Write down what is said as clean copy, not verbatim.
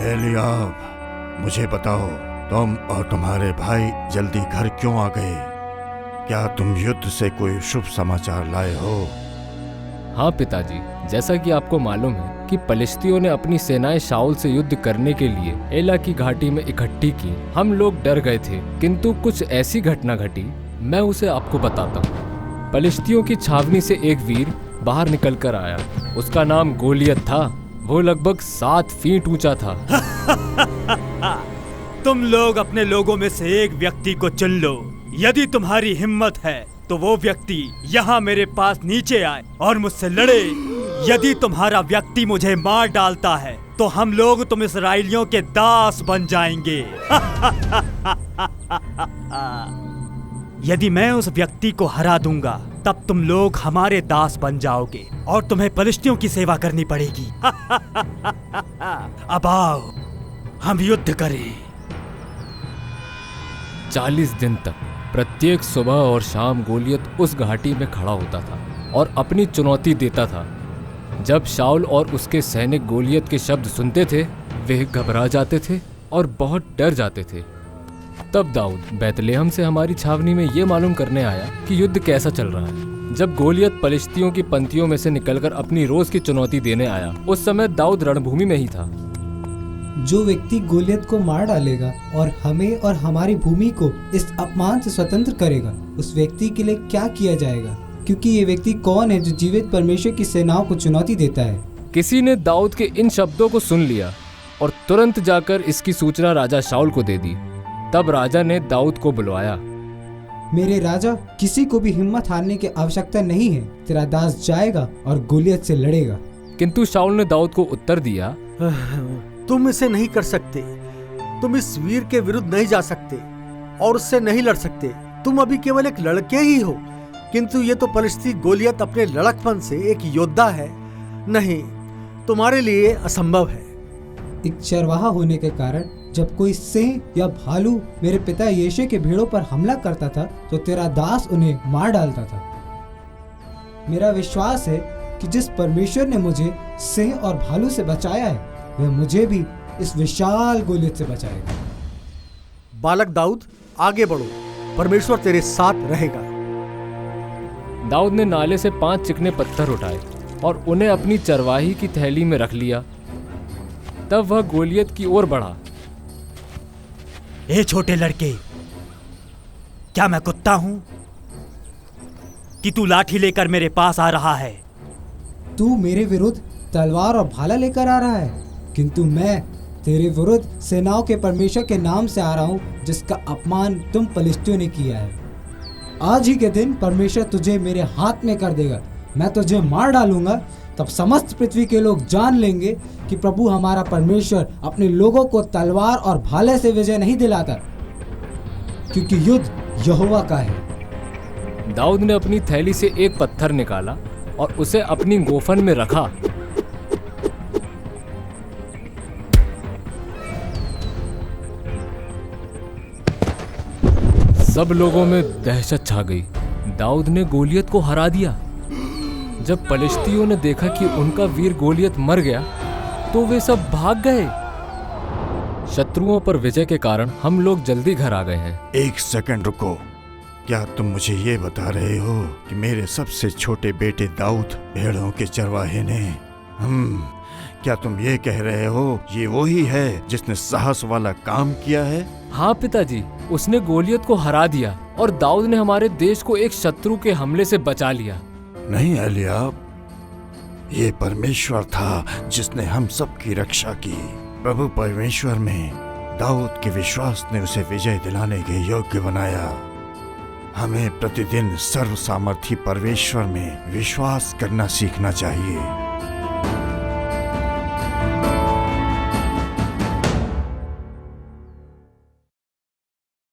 Eliab, मुझे बताओ, तुम और तुम्हारे भाई जल्दी घर क्यों आ गए? क्या तुम युद्ध से कोई शुभ समाचार लाए हो? हाँ पिताजी, जैसा कि आपको मालूम है कि पलिश्तियों ने अपनी सेनाएं शाऊल से युद्ध करने के लिए एला की घाटी में इकट्ठी की। हम लोग डर गए थे, किंतु कुछ ऐसी घटना घटी, मैं उसे आपको बताता हूँ। पलिश्तियों की छावनी से एक वीर बाहर निकल कर आया। उसका नाम गोलियत था। वो लगभग 7 फीट ऊंचा था। तुम लोग अपने लोगों में से एक व्यक्ति को चुन लो। यदि तुम्हारी हिम्मत है तो वो व्यक्ति यहाँ मेरे पास नीचे आए और मुझसे लड़े। यदि तुम्हारा व्यक्ति मुझे मार डालता है तो हम लोग तुम इस्राएलियों के दास बन जाएंगे। यदि मैं उस व्यक्ति को हरा दूंगा तब तुम लोग हमारे दास बन जाओगे और तुम्हें पलिश्तियों की सेवा करनी पड़ेगी। अब आओ, हम युद्ध करें। 40 दिन तक प्रत्येक सुबह और शाम गोलियत उस घाटी में खड़ा होता था और अपनी चुनौती देता था। जब शाऊल और उसके सैनिक गोलियत के शब्द सुनते थे, वे घबरा जाते थे और बहुत डर जाते थे। तब दाऊद बैतलेहम से हमारी छावनी में ये मालूम करने आया कि युद्ध कैसा चल रहा है। जब गोलियत पलिश्तियों की पंक्तियों में से निकलकर अपनी रोज की चुनौती देने आया, उस समय दाऊद रणभूमि में ही था। जो व्यक्ति गोलियत को मार डालेगा और हमें और हमारी भूमि को इस अपमान से स्वतंत्र करेगा, उस व्यक्ति के लिए क्या किया जाएगा? क्योंकि ये व्यक्ति कौन है जो जीवित परमेश्वर की सेनाओं को चुनौती देता है? किसी ने दाऊद के इन शब्दों को सुन लिया और तुरंत जाकर इसकी सूचना राजा शाऊल को दे दी। तब राजा ने दाऊद को बुलवाया। मेरे राजा, किसी को भी हिम्मत हारने की आवश्यकता नहीं है। तेरा दास जाएगा और गोलियत से लड़ेगा। किंतु शाऊल ने दाऊद को उत्तर दिया, तुम इसे नहीं कर सकते। तुम इस वीर के विरुद्ध नहीं जा सकते और उससे नहीं लड़ सकते। तुम अभी केवल एक लड़के ही हो, किंतु ये तो पलिश्ती गोलियत अपने लड़कपन से एक योद्धा है। नहीं, तुम्हारे लिए असंभव है। एक चरवाहा होने के कारण जब कोई सिंह या भालू मेरे पिता यीशु के भेड़ों पर हमला करता था तो तेरा दास उन्हें मार डालता था। मेरा विश्वास है कि जिस परमेश्वर ने मुझे सिंह और भालू से बचाया है, वह मुझे भी इस विशाल गोलियत से बचाएगा। बालक दाऊद, आगे बढ़ो, परमेश्वर तेरे साथ रहेगा। दाऊद ने नाले से 5 चिकने पत्थर उठाए और उन्हें अपनी चरवाही की थैली में रख लिया। तब वह गोलियत की ओर बढ़ा। ए छोटे लड़के, क्या मैं कुत्ता हूं कि तू लाठी लेकर मेरे पास आ रहा है? तू मेरे विरुद्ध तलवार और भाला लेकर आ रहा है, किंतु मैं तेरे विरुद्ध सेनाओं के परमेश्वर के नाम से आ रहा हूँ, जिसका अपमान तुम पलिश्तियों ने किया है। आज ही के दिन परमेश्वर तुझे मेरे हाथ में कर देगा। मैं तुझे मार डालूंगा, तब समस्त पृथ्वी के लोग जान लेंगे कि प्रभु हमारा परमेश्वर अपने लोगों को तलवार और भाले से विजय नहीं दिलाता, क्योंकि युद्ध यहोवा का है। दाऊद ने अपनी थैली से एक पत्थर निकाला और उसे अपनी गोफन में रखा। सब लोगों में दहशत छा गई। दाऊद ने गोलियत को हरा दिया। जब पलिश्तियों ने देखा कि उनका वीर गोलियत मर गया तो वे सब भाग गए। शत्रुओं पर विजय के कारण हम लोग जल्दी घर आ गए हैं। एक सेकंड रुको। क्या तुम मुझे ये बता रहे हो कि मेरे सबसे छोटे बेटे दाऊद भेड़ों के चरवाहे ने क्या तुम ये कह रहे हो ये वही है जिसने साहस वाला काम किया है? हाँ पिताजी, उसने गोलियत को हरा दिया और दाऊद ने हमारे देश को एक शत्रु के हमले से बचा लिया। नहीं एलियाब, ये परमेश्वर था जिसने हम सब की रक्षा की। प्रभु परमेश्वर में दाऊद के विश्वास ने उसे विजय दिलाने के योग्य बनाया। हमें प्रतिदिन सर्व सामर्थी परमेश्वर में विश्वास करना सीखना चाहिए।